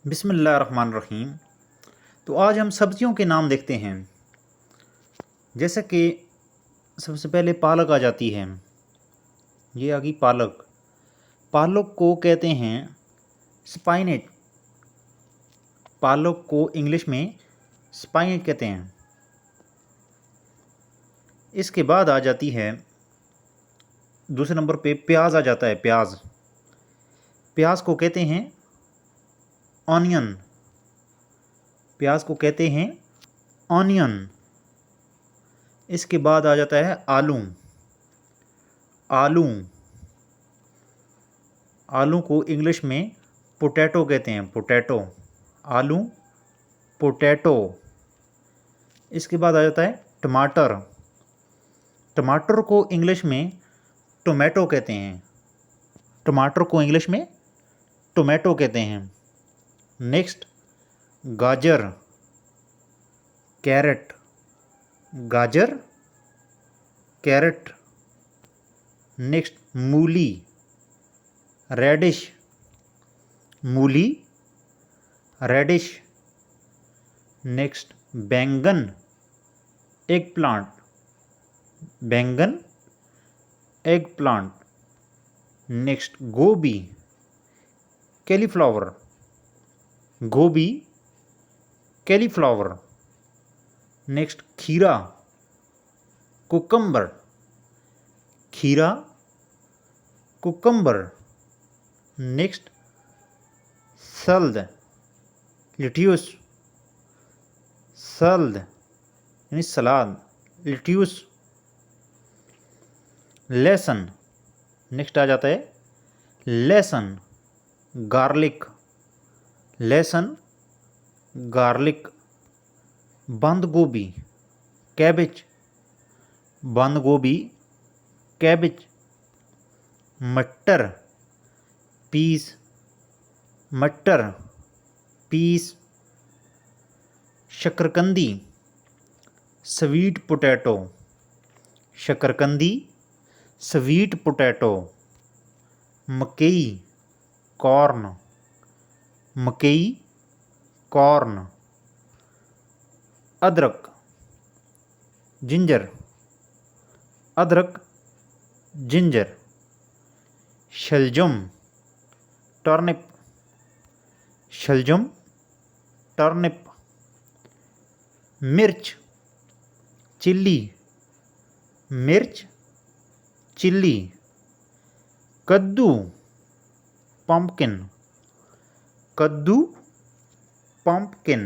बिस्मिल्लाहिर्रहमानिर्रहीम। तो आज हम सब्जियों के नाम देखते हैं। जैसे कि सबसे पहले पालक आ जाती है। ये आ गई पालक। पालक को कहते हैं स्पाइनेट। पालक को इंग्लिश में स्पाइनेट कहते हैं। इसके बाद आ जाती है दूसरे नंबर पे प्याज आ जाता है। प्याज प्याज को कहते हैं ऑनियन। प्याज को कहते हैं ऑनियन। इसके बाद आ जाता है आलू। आलू आलू को इंग्लिश में पोटैटो कहते हैं। पोटैटो आलू पोटैटो। इसके बाद आ जाता है टमाटर। टमाटर को इंग्लिश में टोमेटो कहते हैं। टमाटर को इंग्लिश में टोमेटो कहते हैं। नेक्स्ट गाजर कैरेट। गाजर कैरेट। नेक्स्ट मूली रेडिश। मूली रेडिश। नेक्स्ट बैंगन एग प्लांट। बैंगन एग प्लांट। नेक्स्ट गोभी कैलीफ्लावर। गोभी कैलीफ्लावर। नेक्स्ट खीरा कुकम्बर। खीरा कुकम्बर। नेक्स्ट सल्द लिट्यूस। सल्द यानी सलाद लिट्यूस। लहसुन नेक्स्ट आ जाता है लहसुन गार्लिक। लहसुन गार्लिक। बंद गोभी कैबिज। बंद गोभी कैबिज। मटर पीस। मटर पीस। शकरकंदी स्वीट पोटैटो। शकरकंदी स्वीट पोटैटो। मकई कॉर्न। मकई कॉर्न। अदरक जिंजर। अदरक जिंजर। शलजम टर्निप। शलजम टर्निप। मिर्च चिल्ली। मिर्च चिल्ली। कद्दू पम्पकिन। कद्दू पम्पकिन।